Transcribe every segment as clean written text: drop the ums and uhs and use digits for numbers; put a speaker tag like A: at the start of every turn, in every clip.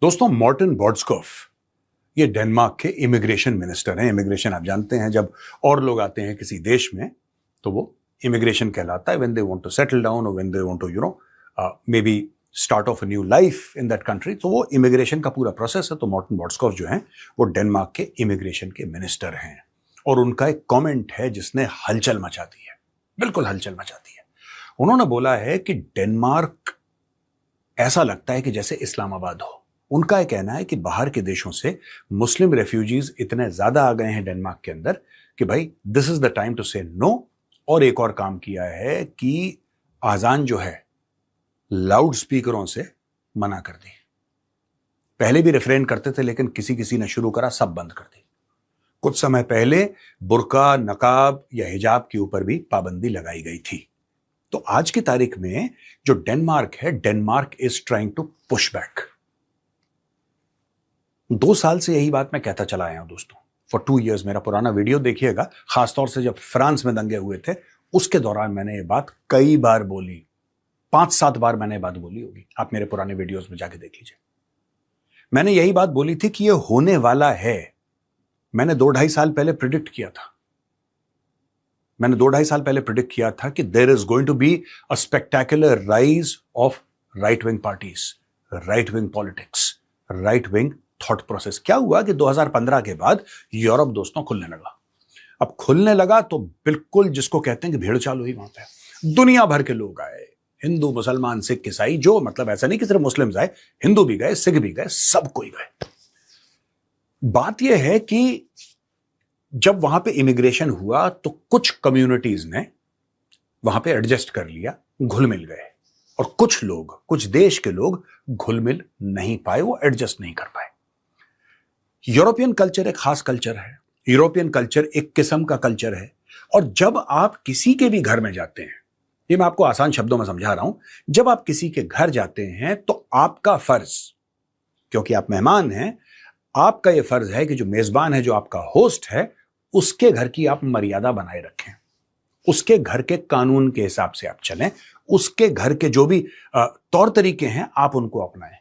A: दोस्तों, मॉर्टन बॉर्डस्कॉफ ये डेनमार्क के इमिग्रेशन मिनिस्टर हैं। इमिग्रेशन आप जानते हैं, जब और लोग आते हैं किसी देश में तो वो इमिग्रेशन कहलाता है। When they want to settle down और when they want to maybe start off a new life in that country, तो वो इमिग्रेशन का पूरा प्रोसेस है। तो मॉर्टन बॉर्डस्कॉफ जो हैं वो डेनमार्क के इमिग्रेशन के मिनिस्टर हैं और उनका एक कमेंट है जिसने हलचल मचा दी है, बिल्कुल हलचल मचा दी है। उन्होंने बोला है कि डेनमार्क ऐसा लगता है कि जैसे इस्लामाबाद हो। उनका यह कहना है कि बाहर के देशों से मुस्लिम रेफ्यूजीज इतने ज्यादा आ गए हैं डेनमार्क के अंदर कि भाई this is the time to say no. और एक और काम किया है कि आजान जो है लाउड स्पीकरों से मना कर दी। पहले भी रेफरेन करते थे लेकिन किसी किसी ने शुरू करा, सब बंद कर दी। कुछ समय पहले बुर्का, नकाब या हिजाब के ऊपर भी पाबंदी लगाई गई थी। तो आज की तारीख में जो डेनमार्क है, Denmark is trying to push back. 2 साल से यही बात मैं कहता चला आया हूं दोस्तों, फॉर 2 years। मेरा पुराना वीडियो देखिएगा, खासतौर से जब फ्रांस में दंगे हुए थे उसके दौरान मैंने ये बात कई बार बोली, 5-7 बार मैंने ये बात बोली होगी। आप मेरे पुराने वीडियोस में जाके देख लीजिए। मैंने यही बात बोली थी कि ये होने वाला है। मैंने 2-2.5 साल पहले प्रिडिक्ट किया था। मैंने 2-2.5 साल पहले प्रिडिक्ट किया था कि there is going to be a spectacular rise of right wing parties, right wing politics, right wing thought process. क्या हुआ कि 2015 के बाद यूरोप दोस्तों खुलने लगा। अब खुलने लगा तो बिल्कुल जिसको कहते हैं कि भीड़ चालू हुई। वहां पे दुनिया भर के लोग आए, हिंदू, मुसलमान, सिख, ईसाई, जो मतलब ऐसा नहीं कि सिर्फ मुस्लिम्स आए, हिंदू भी गए, सिख भी गए, सब कोई गए। बात यह है कि जब वहां पे इमिग्रेशन हुआ तो कुछ कम्युनिटीज ने वहां पे एडजस्ट कर लिया, घुल मिल गए, और कुछ लोग, कुछ देश के लोग घुल मिल नहीं पाए, वो एडजस्ट नहीं कर पाए। यूरोपियन कल्चर एक खास कल्चर है, यूरोपियन कल्चर एक किस्म का कल्चर है। और जब आप किसी के भी घर में जाते हैं, ये मैं आपको आसान शब्दों में समझा रहा हूं, जब आप किसी के घर जाते हैं तो आपका फर्ज, क्योंकि आप मेहमान हैं, आपका यह फर्ज है कि जो मेजबान है, जो आपका होस्ट है, उसके घर की आप मर्यादा बनाए रखें, उसके घर के कानून के हिसाब से आप चलें, उसके घर के जो भी तौर तरीके हैं आप उनको अपनाएं।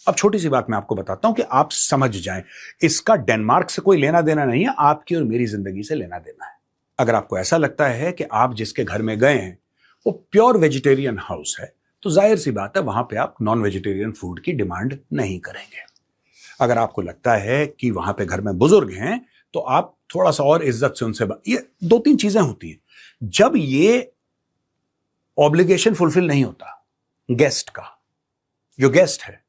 A: अब छोटी सी बात मैं आपको बताता हूं कि आप समझ जाएं, इसका डेनमार्क से कोई लेना देना नहीं है, आपकी और मेरी जिंदगी से लेना देना है। अगर आपको ऐसा लगता है कि आप जिसके घर में गए हैं वो प्योर वेजिटेरियन हाउस है, तो जाहिर सी बात है वहां पे आप नॉन वेजिटेरियन फूड की डिमांड नहीं करेंगे। अगर आपको लगता है कि वहां पे घर में बुजुर्ग हैं तो आप थोड़ा सा और इज्जत से उनसे ये 2-3 चीजें होती हैं। जब ये ऑब्लिगेशन फुलफिल नहीं होता गेस्ट का, जो गेस्ट है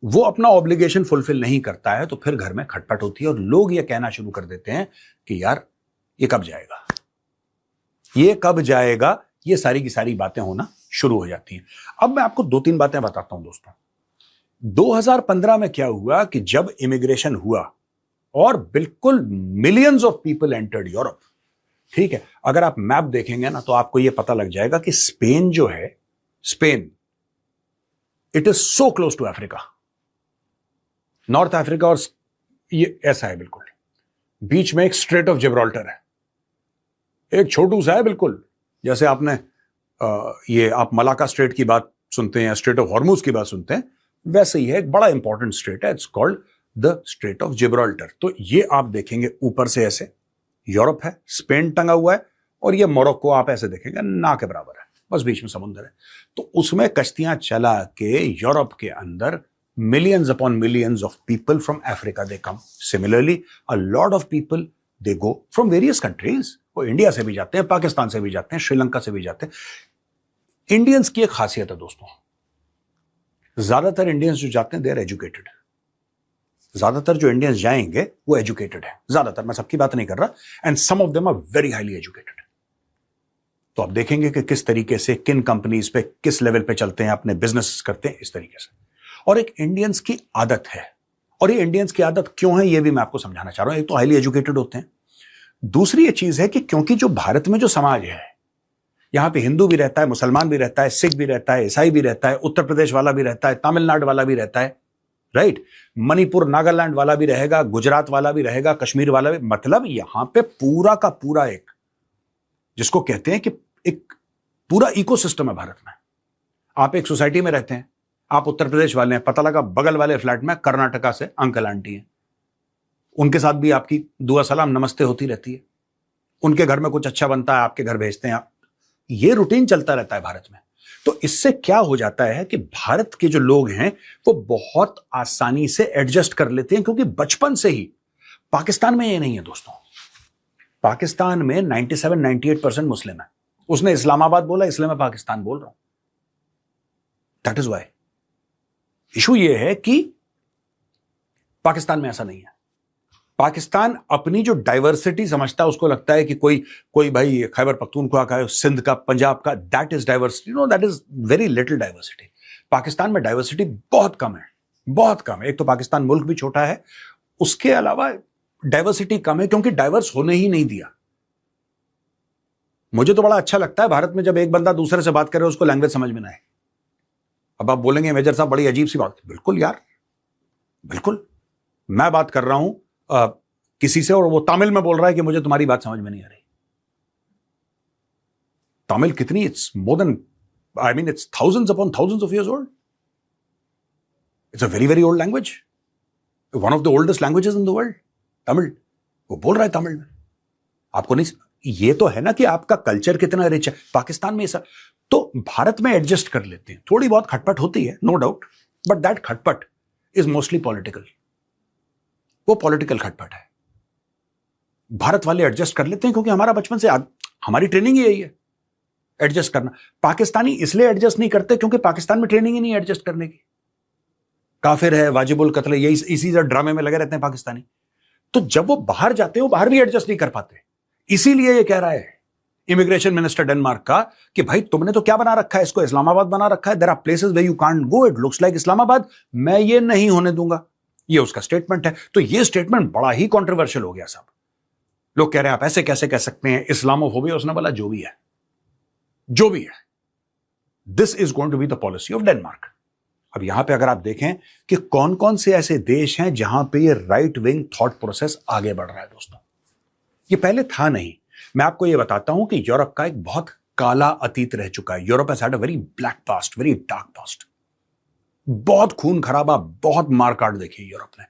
A: वो अपना ऑब्लिगेशन फुलफिल नहीं करता है, तो फिर घर में खटपट होती है और लोग ये कहना शुरू कर देते हैं कि यार ये कब जाएगा, ये कब जाएगा, ये सारी की सारी बातें होना शुरू हो जाती हैं। अब मैं आपको 2-3 बातें बताता हूं दोस्तों। 2015 में क्या हुआ कि जब इमिग्रेशन हुआ और बिल्कुल millions of people entered Europe, ठीक है। अगर आप मैप देखेंगे ना तो आपको यह पता लग जाएगा कि स्पेन जो है, Spain, it is so close to Africa, north Africa, और ये ऐसा है बिल्कुल बीच में एक स्ट्रेट ऑफ जिब्राल्टर है, एक छोटू सा है बिल्कुल, जैसे आपने ये आप मलाका स्ट्रेट की बात सुनते हैं या स्ट्रेट ऑफ हॉर्मुज की बात सुनते हैं, वैसे ही है। एक बड़ा इंपॉर्टेंट स्ट्रेट है, it's called the straight of Gibraltar. तो ये आप देखेंगे ऊपर से ऐसे यूरोप है, स्पेन टंगा हुआ है, और ये मोरक्को आप ऐसे देखेंगे ना के बराबर है, बस बीच में समुद्र है। तो उसमें कश्तियां चला के यूरोप के अंदर millions upon millions of people from Africa they come. Similarly, a lot of people they go from various countries. वो इंडिया से भी जाते हैं, पाकिस्तान से भी जाते हैं, श्रीलंका से भी जाते हैं। इंडियंस की एक खासियत है दोस्तों, ज्यादातर इंडियंस जो जाते हैं दे आर एजुकेटेड। ज्यादातर जो इंडियंस जाएंगे वो एजुकेटेड है, ज्यादातर, मैं सबकी बात नहीं कर रहा, and some of them are very highly educated. तो आप देखेंगे कि किस तरीके से, किन कंपनीज पे, किस लेवल पे चलते हैं, अपने बिजनेस करते हैं, इस तरीके से। और एक इंडियंस की आदत है, और ये इंडियंस की आदत क्यों है ये भी मैं आपको समझाना चाह रहा हूं। एक तो हाईली एजुकेटेड होते हैं, दूसरी ये चीज है कि क्योंकि जो भारत में जो समाज है, यहां पे हिंदू भी रहता है, मुसलमान भी रहता है, सिख भी रहता है, ईसाई भी रहता है, उत्तर प्रदेश वाला भी रहता है, तमिलनाडु वाला भी रहता है, राइट, मणिपुर, नागालैंड वाला भी रहेगा, गुजरात वाला भी रहेगा, कश्मीर वाला भी, मतलब यहां पे पूरा का पूरा एक, जिसको कहते हैं कि एक पूरा इकोसिस्टम है भारत में। आप एक सोसाइटी में रहते हैं, आप उत्तर प्रदेश वाले हैं, पता लगा बगल वाले फ्लैट में कर्नाटका से अंकल आंटी हैं, उनके साथ भी आपकी दुआ सलाम नमस्ते होती रहती है, उनके घर में कुछ अच्छा बनता है आपके घर भेजते हैं आप, ये रूटीन चलता रहता है भारत में। तो इससे क्या हो जाता है कि भारत के जो लोग हैं वो बहुत आसानी से एडजस्ट कर लेते हैं, क्योंकि बचपन से ही, पाकिस्तान में ये नहीं है दोस्तों, पाकिस्तान में 97-98% मुस्लिम है। उसने इस्लामाबाद बोला, इसलिए मैं पाकिस्तान बोल रहा हूं। That is why. इशू ये है कि पाकिस्तान में ऐसा नहीं है। पाकिस्तान अपनी जो डाइवर्सिटी समझता है, उसको लगता है कि कोई भाई खैबर पख्तूनख्वा का है, सिंध का, पंजाब का, that is diversity. No, that is very little diversity. Pakistan में डाइवर्सिटी बहुत कम है, बहुत कम है। एक तो पाकिस्तान मुल्क भी छोटा है, उसके अलावा डाइवर्सिटी कम है, क्योंकि डाइवर्स होने ही नहीं दिया। मुझे तो बड़ा अच्छा लगता है भारत में जब एक बंदा दूसरे से बात करे उसको लैंग्वेज समझ में ना आए। अब आप बोलेंगे मेजर साहब बड़ी अजीब सी बात। बिल्कुल यार, बिल्कुल। मैं बात कर रहा हूं किसी से और वो तमिल में बोल रहा है कि मुझे तुम्हारी बात समझ में नहीं आ रही। तमिल कितनी, it's more than, I mean it's thousands upon thousands of years old. It's a very very old language, one of the oldest languages in the world. Tamil, वो बोल रहा है तमिल में। आपको नहीं, ये तो है ना कि आपका कल्चर कितना रिच है। पाकिस्तान में ऐसा, तो भारत में एडजस्ट कर लेते हैं। थोड़ी बहुत खटपट होती है, नो डाउट, बट दैट खटपट इज मोस्टली पॉलिटिकल। वो पॉलिटिकल खटपट है। भारत वाले एडजस्ट कर लेते हैं क्योंकि हमारा बचपन से हमारी ट्रेनिंग ही यही है, एडजस्ट करना। पाकिस्तानी इसलिए एडजस्ट नहीं करते क्योंकि पाकिस्तान में ट्रेनिंग ही नहीं एडजस्ट करने की। काफिर है, वाजिबुल कत्ल, यही इसी ड्रामे में लगे रहते हैं पाकिस्तानी। तो जब वो बाहर जाते हैं, वो बाहर भी एडजस्ट नहीं कर पाते। इसीलिए ये कह रहा है इमिग्रेशन मिनिस्टर डेनमार्क का कि भाई तुमने तो क्या बना रखा है, इसको इस्लामाबाद बना रखा है। There are places where you can't go, it looks like Islamabad, मैं ये नहीं होने दूंगा। ये उसका स्टेटमेंट है। तो ये स्टेटमेंट बड़ा ही कंट्रोवर्शियल हो गया साहब। लोग कह रहे हैं आप ऐसे कैसे कह सकते हैं, इस्लामोफोबिया। उसने बोला जो भी है, जो भी है, this is going to be the policy of Denmark. अब यहां पे अगर आप देखें कि कौन कौन से ऐसे देश हैं जहां पे ये राइट विंग थॉट प्रोसेस आगे बढ़ रहा है दोस्तों, ये पहले था नहीं। मैं आपको ये बताता हूं कि यूरोप का एक बहुत काला अतीत रह चुका है। Europe has had a very black past, very dark past. बहुत खून खराबा, बहुत मारकाट देखी यूरोप ने।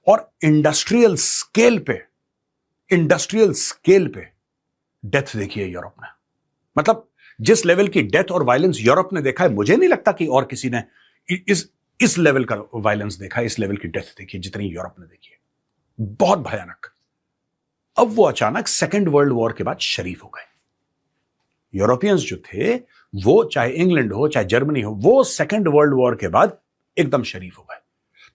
A: और इंडस्ट्रियल स्केल पे डेथ देखी है यूरोप ने। मतलब जिस लेवल की डेथ और वायलेंस यूरोप ने देखा है, मुझे नहीं लगता कि और किसी ने इस लेवल का वायलेंस देखा है, इस लेवल की डेथ देखी है जितनी यूरोप ने देखी है। बहुत भयानक। अब वो अचानक सेकेंड वर्ल्ड वॉर के बाद शरीफ हो गए। यूरोपियंस जो थे, वो चाहे इंग्लैंड हो चाहे जर्मनी हो, वो सेकेंड वर्ल्ड वॉर के बाद एकदम शरीफ हो गए।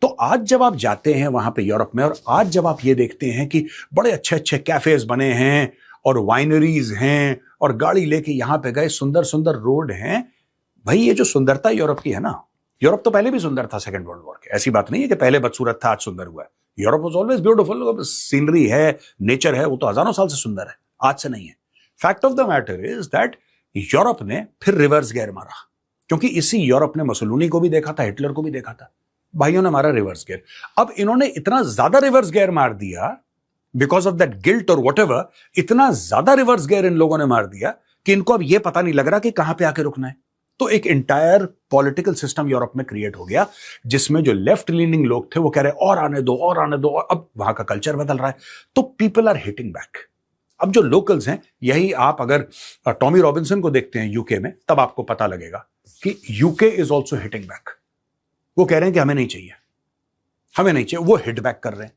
A: तो आज जब आप जाते हैं वहां पे यूरोप में, और आज जब आप ये देखते हैं कि बड़े अच्छे अच्छे कैफेज बने हैं और वाइनरीज हैं और गाड़ी लेके यहां पे गए, सुंदर सुंदर रोड हैं, भाई ये जो सुंदरता यूरोप की है ना, यूरोप तो पहले भी सुंदर था सेकेंड वर्ल्ड वॉर के। ऐसी बात नहीं है कि पहले बदसूरत था आज सुंदर हुआ है। Europe was always beautiful. Scenery है, नेचर है, वो तो हजारों साल से सुंदर है, आज से नहीं है। Fact of the matter is that Europe ने फिर रिवर्स गियर मारा, क्योंकि इसी यूरोप ने मुसोलिनी को भी देखा था, हिटलर को भी देखा था। भाइयों ने मारा रिवर्स गियर। अब इन्होंने इतना ज्यादा रिवर्स गियर मार दिया बिकॉज ऑफ दैट गिल्ट और व्हाटएवर, इतना ज्यादा रिवर्स गियर इन लोगों ने मार दिया कि इनको अब यह पता नहीं लग रहा कि कहां पे आके रुकना है। तो एक इंटायर पॉलिटिकल सिस्टम यूरोप में क्रिएट हो गया, जिसमें जो लेफ्ट लीनिंग लोग थे वो कह रहे और आने दो, और आने दो। और अब वहां का कल्चर बदल रहा है, तो पीपल आर हिटिंग बैक। अब जो लोकल्स हैं, यही आप अगर टॉमी रॉबिन्सन को देखते हैं यूके में, तब आपको पता लगेगा कि UK is also hitting back. वो कह रहे हैं कि हमें नहीं चाहिए, हमें नहीं चाहिए। वो हिट बैक कर रहे हैं।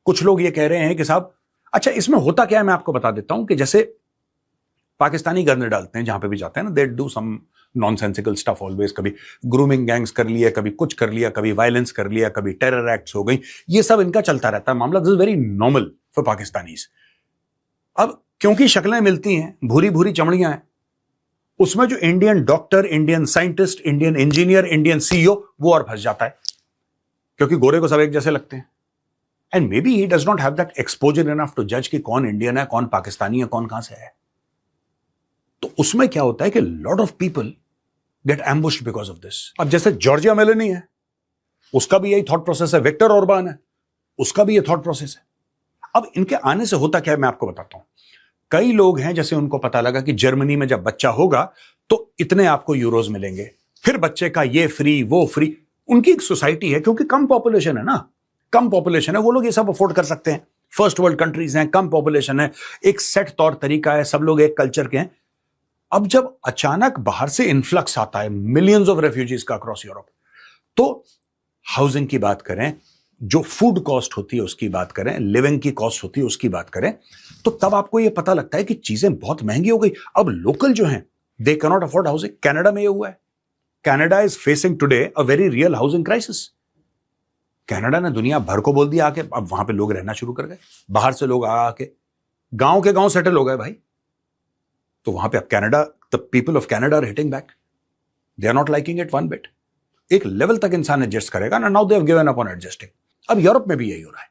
A: कुछ लोग ये कह रहे हैं कि साहब, अच्छा इसमें होता क्या है मैं आपको बता देता हूं कि जैसे पाकिस्तानी गंद डालते हैं जहां पे भी जाते हैं ना, they do some nonsensical stuff always. कभी ग्रूमिंग गैंग्स कर लिया, कभी कुछ कर लिया, कभी वायलेंस कर लिया, कभी टेरर एक्ट्स हो गई। ये सब इनका चलता रहता है मामला। This is very normal for Pakistanis. अब क्योंकि शक्लें मिलती हैं, भूरी भूरी चमड़ियां हैं, उसमें जो Indian doctor, Indian scientist, Indian engineer, Indian CEO, वो और फंस जाता है, क्योंकि गोरे को सब एक जैसे लगते हैं। And maybe he does not have that exposure enough to जज कि कौन इंडियन है, कौन पाकिस्तानी है, कौन कहां से है। तो उसमें क्या होता है कि lot of people get ambushed because of this. अब जैसे जॉर्जिया मेलोनी है, उसका भी यही थॉट प्रोसेस है। विक्टर ऑर्बान है, उसका भी ये थॉट प्रोसेस है। अब इनके आने से होता क्या है मैं आपको बताता हूं। कई लोग हैं जैसे उनको पता लगा कि जर्मनी में जब बच्चा होगा तो इतने आपको यूरोज मिलेंगे, फिर बच्चे का ये फ्री वो फ्री। उनकी एक सोसाइटी है, क्योंकि कम पॉपुलेशन है ना, कम पॉपुलेशन है, वो लोग ये सब अफोर्ड कर सकते हैं। फर्स्ट वर्ल्ड कंट्रीज हैं, कम पॉपुलेशन है, एक सेट तौर तरीका है, सब लोग एक कल्चर के हैं। अब जब अचानक बाहर से इन्फ्लक्स आता है मिलियंस ऑफ रेफ्यूजीज का अक्रॉस यूरोप, तो हाउसिंग की बात करें, जो फूड कॉस्ट होती है उसकी बात करें, लिविंग की कॉस्ट होती है उसकी बात करें, तो तब आपको यह पता लगता है कि चीजें बहुत महंगी हो गई। अब लोकल जो हैं they can not afford housing. Canada में यह हुआ है। Canada is facing today a very real housing crisis. Canada ने दुनिया भर को बोल दिया आके, अब वहां पे लोग रहना शुरू कर गए, बाहर से लोग आके गांव के गांव सेटल हो गए भाई। तो वहां पे अब Canada, the people of Canada are hitting back, they are not liking it one bit. एक लेवल तक इंसान एडजस्ट करेगा ना, now they have given up on adjusting. अब यूरोप में भी यही हो रहा है।